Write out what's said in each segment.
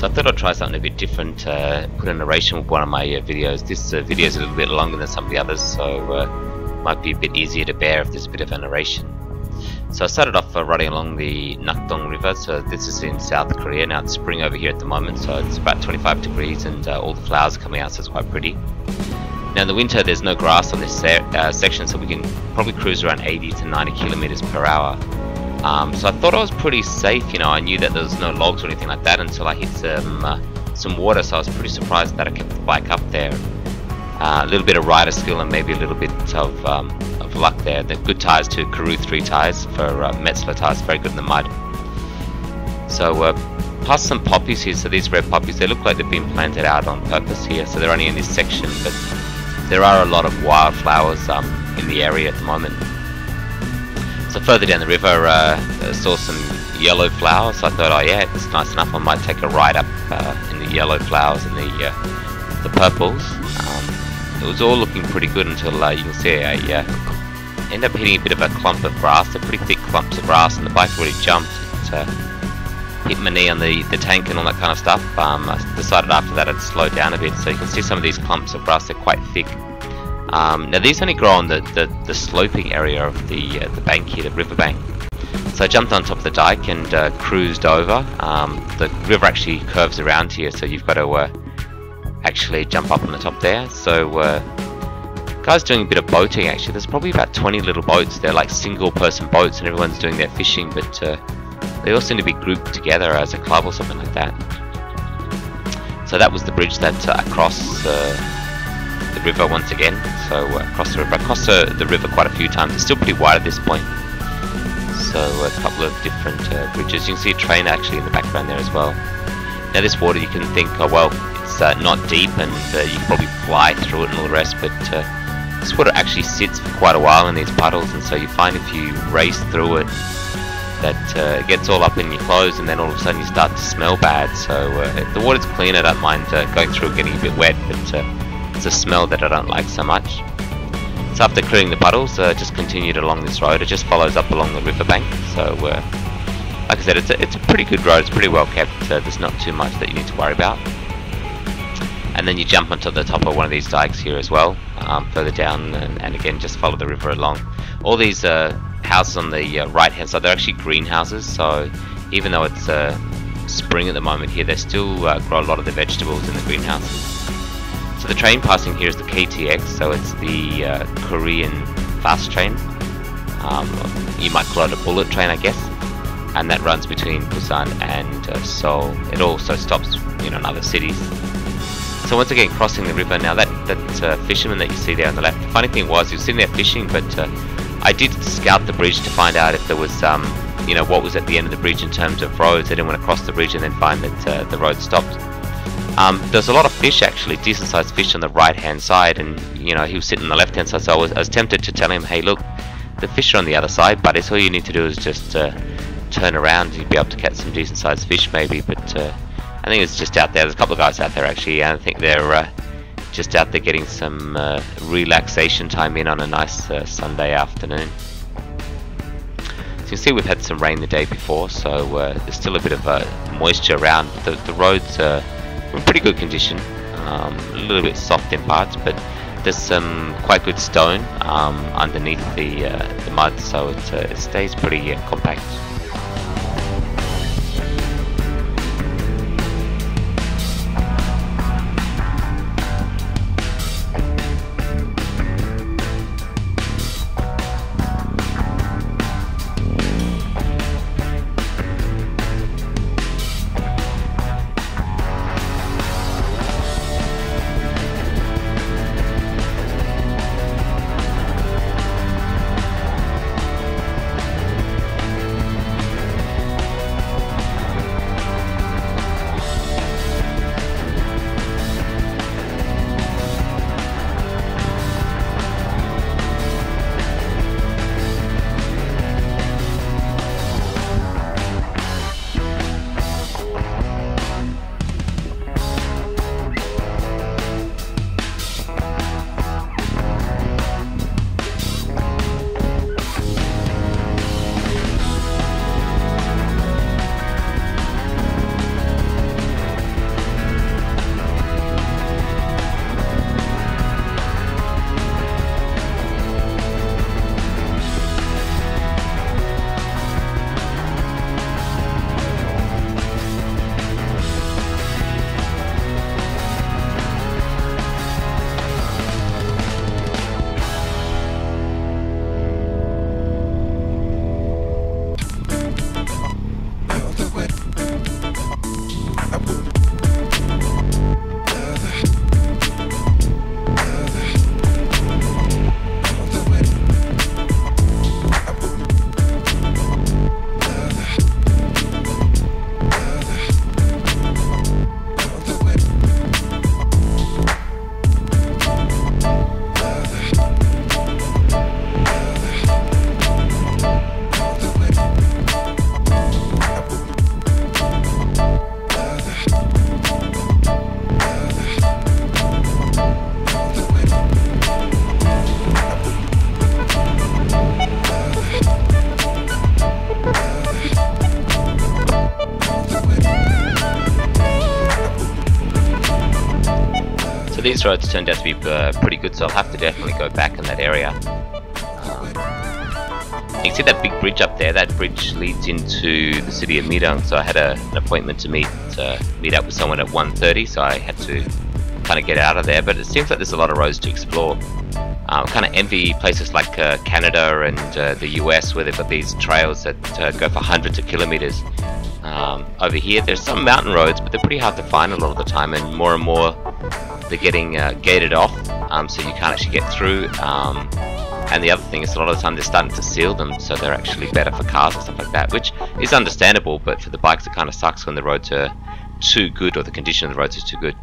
I thought I'd try something a bit different, put a narration with one of my videos. This video is a little bit longer than some of the others, so might be a bit easier to bear if there's a bit of a narration. So I started off riding along the Nakdong River. So this is in South Korea. Now it's spring over here at the moment, so it's about 25 degrees and all the flowers are coming out, so it's quite pretty. Now in the winter there's no grass on this section, so we can probably cruise around 80 to 90 kilometers per hour. So I thought I was pretty safe, you know. I knew that there was no logs or anything like that until I hit some water, so I was pretty surprised that I kept the bike up there. A little bit of rider skill and maybe a little bit of luck there. The good tires too, Karoo 3 tires for Metzler tires, very good in the mud. So past some poppies here, so these red poppies, they look like they've been planted out on purpose here, so they're only in this section, but there are a lot of wildflowers in the area at the moment. So further down the river, I saw some yellow flowers, so I thought, oh yeah, it's nice enough, I might take a ride up in the yellow flowers and the purples. It was all looking pretty good until you can see I end up hitting a bit of a clump of grass, a pretty thick clumps of grass, and the bike really jumped. It hit my knee on the tank and all that kind of stuff. I decided after that I'd slow down a bit, so you can see some of these clumps of grass, they're quite thick. Now these only grow on the sloping area of the bank here, the river bank. So I jumped on top of the dike and cruised over. The river actually curves around here, so you've got to actually jump up on the top there. So guys doing a bit of boating actually. There's probably about 20 little boats. They're like single person boats and everyone's doing their fishing, but they all seem to be grouped together as a club or something like that. So that was the bridge that across the river once again. So across the river. I crossed the river quite a few times. It's still pretty wide at this point. So a couple of different bridges. You can see a train actually in the background there as well. Now this water, you can think, oh well, it's not deep and you can probably fly through it and all the rest, but this water actually sits for quite a while in these puddles, and so you find if you race through it that it gets all up in your clothes, and then all of a sudden you start to smell bad. So if the water's clean, I don't mind going through getting a bit wet, but it's a smell that I don't like so much. So after clearing the puddles, just continued along this road. It just follows up along the riverbank. So like I said, it's a pretty good road. It's pretty well kept. There's not too much that you need to worry about. And then you jump onto the top of one of these dikes here as well, further down, and again just follow the river along. All these houses on the right hand side, they're actually greenhouses, so even though it's spring at the moment here, they still grow a lot of the vegetables in the greenhouses. So the train passing here is the KTX, so it's the Korean fast train. You might call it a bullet train, I guess, and that runs between Busan and Seoul. It also stops, you know, in other cities. So once again, crossing the river. Now that fisherman that you see there on the left, the funny thing was, he was sitting there fishing, but I did scout the bridge to find out if there was, you know, what was at the end of the bridge in terms of roads. I didn't want to cross the bridge and then find that the road stopped. There's a lot of fish actually, decent sized fish on the right hand side, and you know, he was sitting on the left hand side, so I was tempted to tell him, hey look, the fish are on the other side, but it's all you need to do is just turn around, you'd be able to catch some decent sized fish maybe. But I think it's just out there. There's a couple of guys out there actually, and I think they're just out there getting some relaxation time in on a nice Sunday afternoon. So you can see we've had some rain the day before, so there's still a bit of moisture around. The roads are in pretty good condition, a little bit soft in parts, but there's some quite good stone underneath the mud, so it stays pretty compact. So these roads turned out to be pretty good, so I'll have to definitely go back in that area. You can see that big bridge up there. That bridge leads into the city of Midang, so I had an appointment to meet up with someone at 1:30, so I had to kind of get out of there. But it seems like there's a lot of roads to explore. Kind of envy places like Canada and the US, where they've got these trails that go for hundreds of kilometers. Over here there's some mountain roads, but they're pretty hard to find a lot of the time, and more they're getting gated off, so you can't actually get through. And the other thing is, a lot of the time they're starting to seal them, so they're actually better for cars and stuff like that, which is understandable, but for the bikes it kind of sucks when the roads are too good, or the condition of the roads is too good.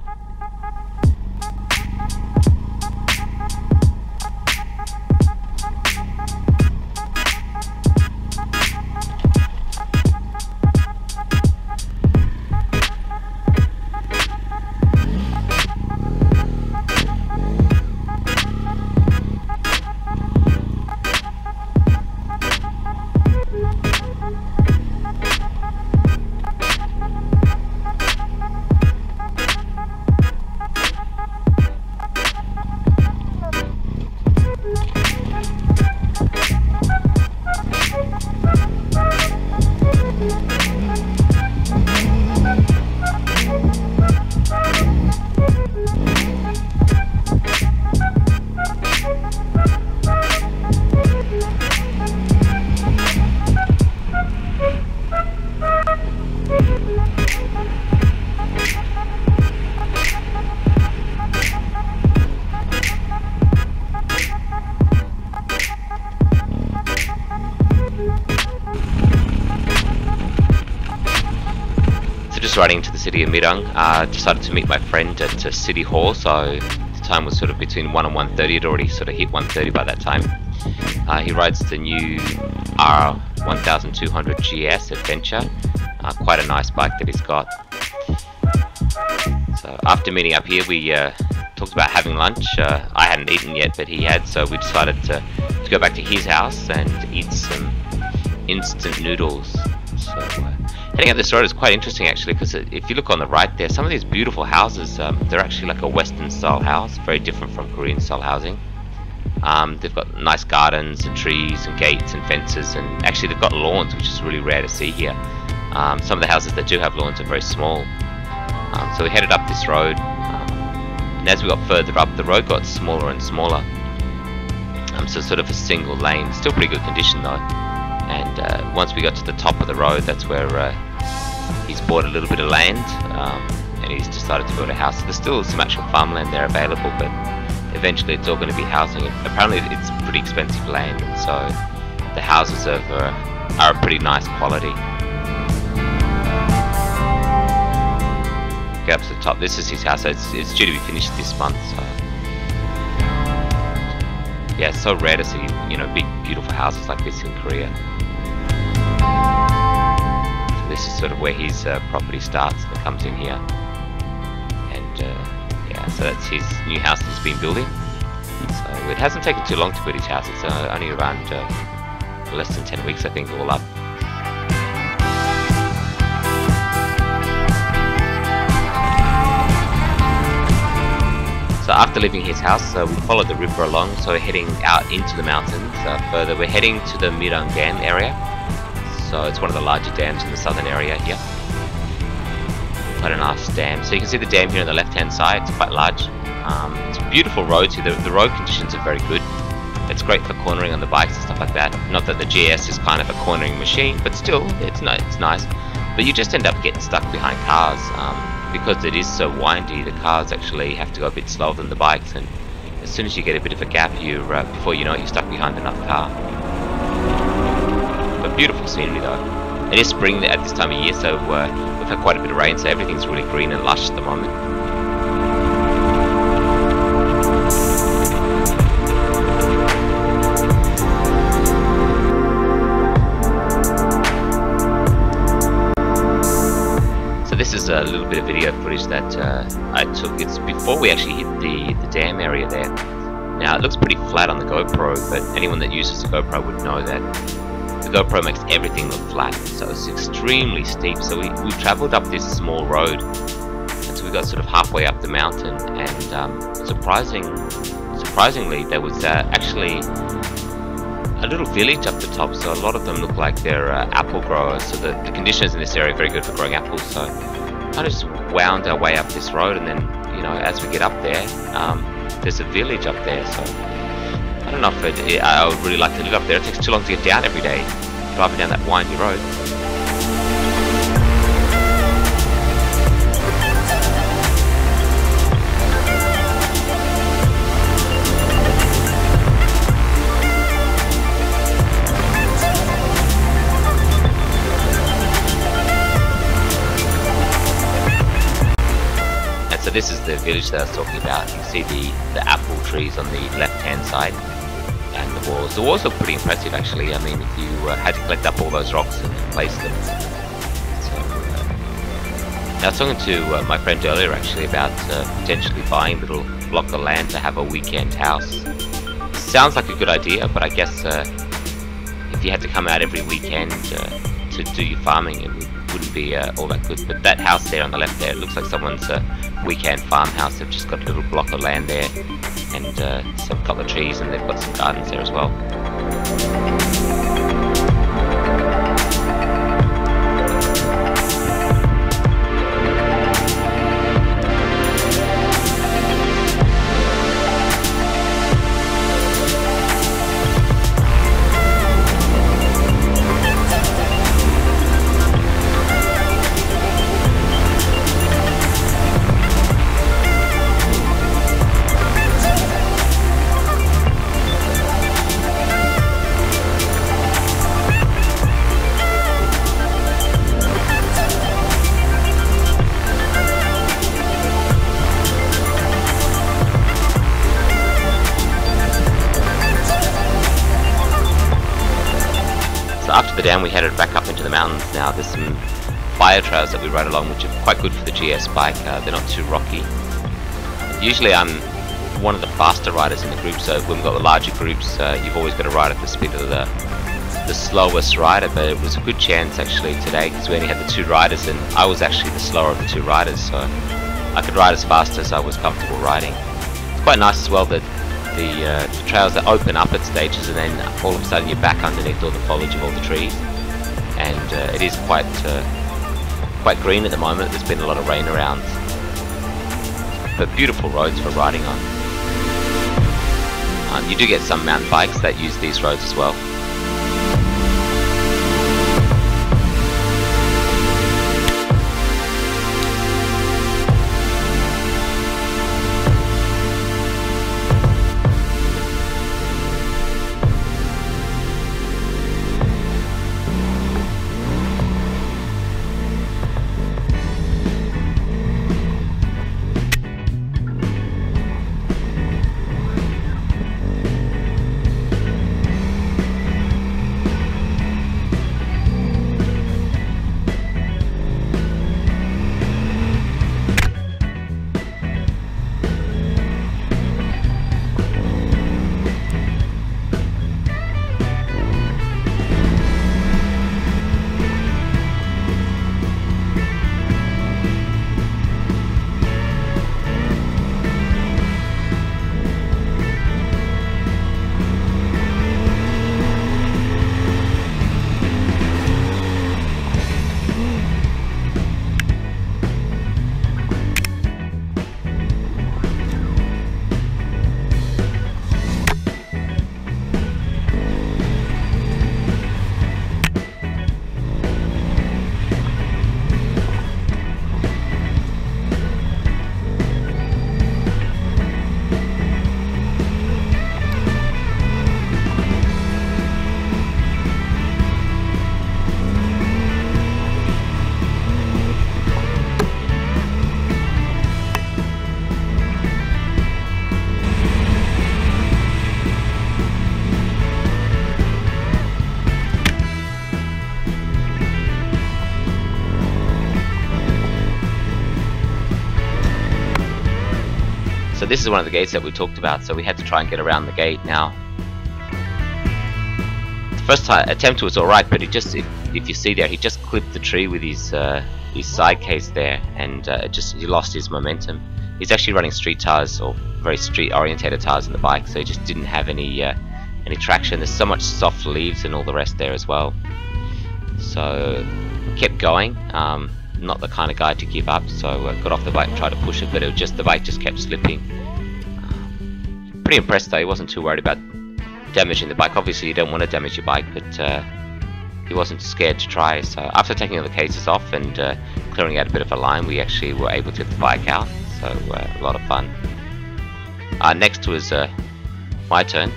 Riding to the city of Midang, decided to meet my friend at City Hall, so the time was sort of between 1 and 1:30. It already sort of hit 1:30 by that time. He rides the new R1200 GS Adventure, quite a nice bike that he's got. So after meeting up here, we talked about having lunch. I hadn't eaten yet, but he had, so we decided to go back to his house and eat some instant noodles. So heading up this road is quite interesting actually, because if you look on the right there, some of these beautiful houses, they're actually like a Western style house, very different from Korean style housing. They've got nice gardens and trees and gates and fences, and actually they've got lawns, which is really rare to see here. Some of the houses that do have lawns are very small. So we headed up this road, and as we got further up, the road got smaller and smaller. So sort of a single lane, still pretty good condition though. And once we got to the top of the road, that's where he's bought a little bit of land, and he's decided to build a house. So there's still some actual farmland there available, but eventually it's all going to be housing. Apparently it's pretty expensive land, so the houses are a pretty nice quality. Get up to the top. This is his house. So it's due to be finished this month. So yeah, it's so rare to see, you know, big beautiful houses like this in Korea. So this is sort of where his property starts and comes in here. And yeah, so that's his new house that he's been building. So it hasn't taken too long to build his house. It's only around less than 10 weeks, I think, all up. So after leaving his house, we followed the river along, so we're heading out into the mountains further. We're heading to the Mirang Dam area. So it's one of the larger dams in the southern area here. Quite a nice dam. So you can see the dam here on the left hand side. It's quite large. It's beautiful roads here. The road conditions are very good. It's great for cornering on the bikes and stuff like that. Not that the GS is kind of a cornering machine, but still, it's nice. But you just end up getting stuck behind cars. Because it is so windy, the cars actually have to go a bit slower than the bikes, and as soon as you get a bit of a gap, before you know it, you're stuck behind another car. But beautiful scenery though. It is spring at this time of year, so we've had quite a bit of rain, so everything's really green and lush at the moment. This is a little bit of video footage that I took. It's before we actually hit the dam area there. Now it looks pretty flat on the GoPro, but anyone that uses the GoPro would know that the GoPro makes everything look flat. So it's extremely steep. So we travelled up this small road and so we got sort of halfway up the mountain, and surprisingly there was actually a little village up the top, so a lot of them look like they're apple growers, so the conditions in this area are very good for growing apples. So kind of just wound our way up this road, and then, you know, as we get up there, there's a village up there, so I don't know if I would really like to live up there. It takes too long to get down every day, driving down that windy road. So this is the village that I was talking about. You can see the apple trees on the left-hand side, and the walls. The walls look pretty impressive, actually. I mean, if you had to collect up all those rocks and place them. So, I was talking to my friend earlier, actually, about potentially buying a little block of land to have a weekend house. Sounds like a good idea, but I guess if you had to come out every weekend to do your farming, it wouldn't be all that good. But that house there on the left there, it looks like someone's weekend farmhouse. They've just got a little block of land there, and some couple of trees, and they've got some gardens there as well. So after the dam, we headed back up into the mountains. Now there's some fire trails that we ride along, which are quite good for the GS bike. They're not too rocky. Usually I'm one of the faster riders in the group, so when we've got the larger groups, you've always got to ride at the speed of the slowest rider. But it was a good chance actually today, because we only had the two riders, and I was actually the slower of the two riders, so I could ride as fast as I was comfortable riding. It's quite nice as well that the trails that open up at stages, and then all of a sudden you're back underneath all the foliage of all the trees, and it is quite green at the moment. There's been a lot of rain around, but beautiful roads for riding on. You do get some mountain bikes that use these roads as well. So this is one of the gates that we talked about, so we had to try and get around the gate. Now, the first attempt was alright, but it if you see there, he just clipped the tree with his side case there, and he lost his momentum. He's actually running street tires, or very street orientated tires in the bike, so he just didn't have any traction. There's so much soft leaves and all the rest there as well. So kept going. Not the kind of guy to give up, so got off the bike and tried to push it, but the bike just kept slipping. Pretty impressed though. He wasn't too worried about damaging the bike. Obviously you don't want to damage your bike, but he wasn't scared to try. So after taking all the cases off and clearing out a bit of a line, we actually were able to get the bike out. So a lot of fun. Next was my turn.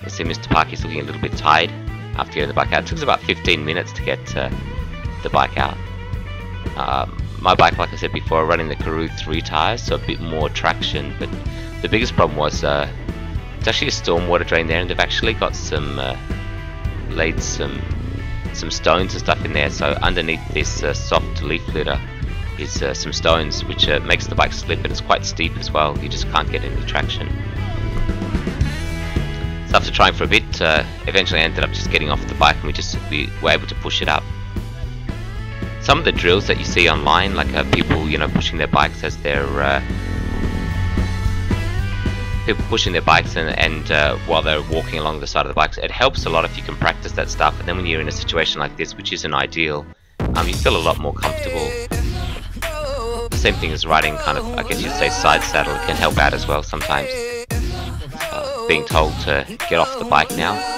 You see Mr. Parky's looking a little bit tired after getting the bike out. It took us about 15 minutes to get the bike out. My bike, like I said before, running the Karoo 3 tires, so a bit more traction, but the biggest problem was it's actually a stormwater drain there, and they've actually got laid some stones and stuff in there. So underneath this soft leaf litter is some stones, which makes the bike slip, and it's quite steep as well. You just can't get any traction. So after trying for a bit, eventually I ended up just getting off the bike, and we were able to push it up. Some of the drills that you see online, like people, pushing their bikes as they're people pushing their bikes and while they're walking along the side of the bikes, it helps a lot if you can practice that stuff. And then when you're in a situation like this, which isn't ideal, you feel a lot more comfortable. Same thing as riding kind of, I guess you'd say, side saddle. It can help out as well sometimes. Being told to get off the bike now.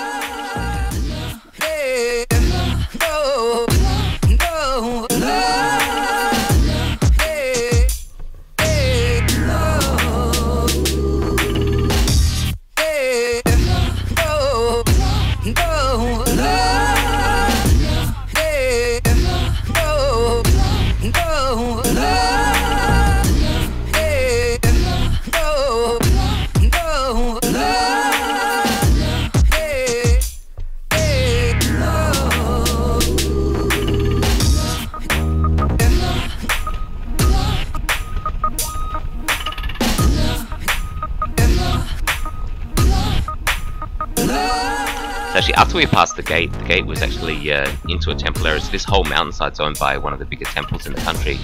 Actually, after we passed the gate was actually into a temple area. So this whole mountainside's owned by one of the biggest temples in the country.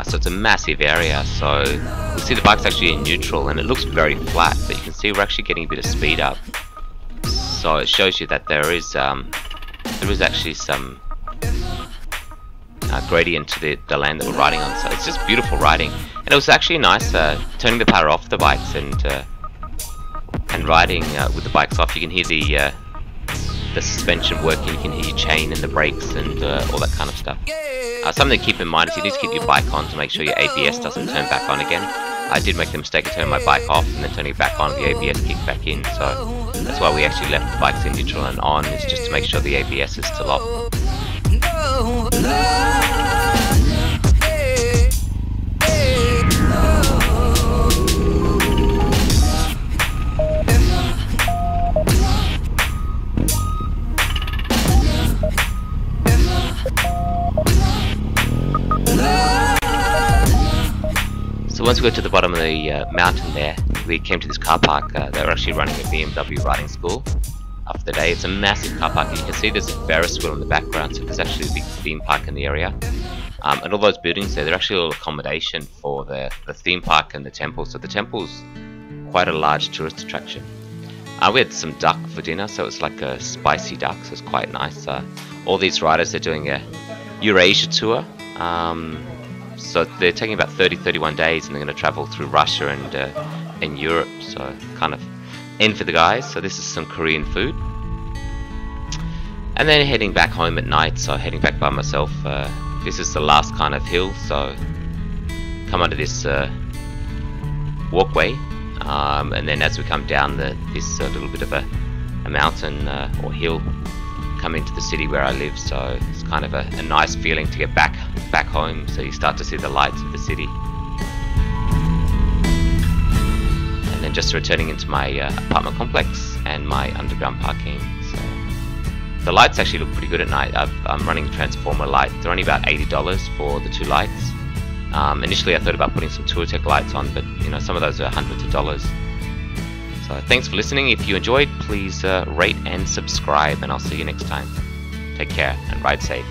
So it's a massive area. So you see the bike's actually in neutral, and it looks very flat, but you can see we're actually getting a bit of speed up. So it shows you that there is actually some gradient to the land that we're riding on. So it's just beautiful riding, and it was actually nice turning the power off the bikes and riding with the bikes off. You can hear the suspension working, you can hear your chain and the brakes and all that kind of stuff. Something to keep in mind is you need to keep your bike on to make sure your ABS doesn't turn back on again. I did make the mistake of turning my bike off and then turning it back on, the ABS kicked back in, so that's why we actually left the bikes in neutral and on, is just to make sure the ABS is still off. So once we got to the bottom of the mountain there, we came to this car park. They were actually running a BMW riding school for the day. It's a massive car park, and you can see there's a Ferris wheel in the background, so there's actually a big theme park in the area. And all those buildings there, they're actually all accommodation for the theme park and the temple. So the temple's quite a large tourist attraction. We had some duck for dinner, so it's like a spicy duck, so it's quite nice. All these riders are doing a Eurasia tour. So they're taking about 31 days, and they're going to travel through Russia and Europe, so kind of end for the guys. So this is some Korean food, and then heading back home at night. So heading back by myself. This is the last kind of hill, so come under this walkway, and then as we come down this little bit of a mountain or hill, come into the city where I live. So it's kind of a nice feeling to get back home, so you start to see the lights of the city. And then just returning into my apartment complex and my underground parking. So the lights actually look pretty good at night. I'm running transformer lights. They're only about $80 for the 2 lights. Initially I thought about putting some Touartech lights on, but some of those are hundreds of dollars. So thanks for listening. If you enjoyed, please rate and subscribe, and I'll see you next time. Take Take care and ride safe.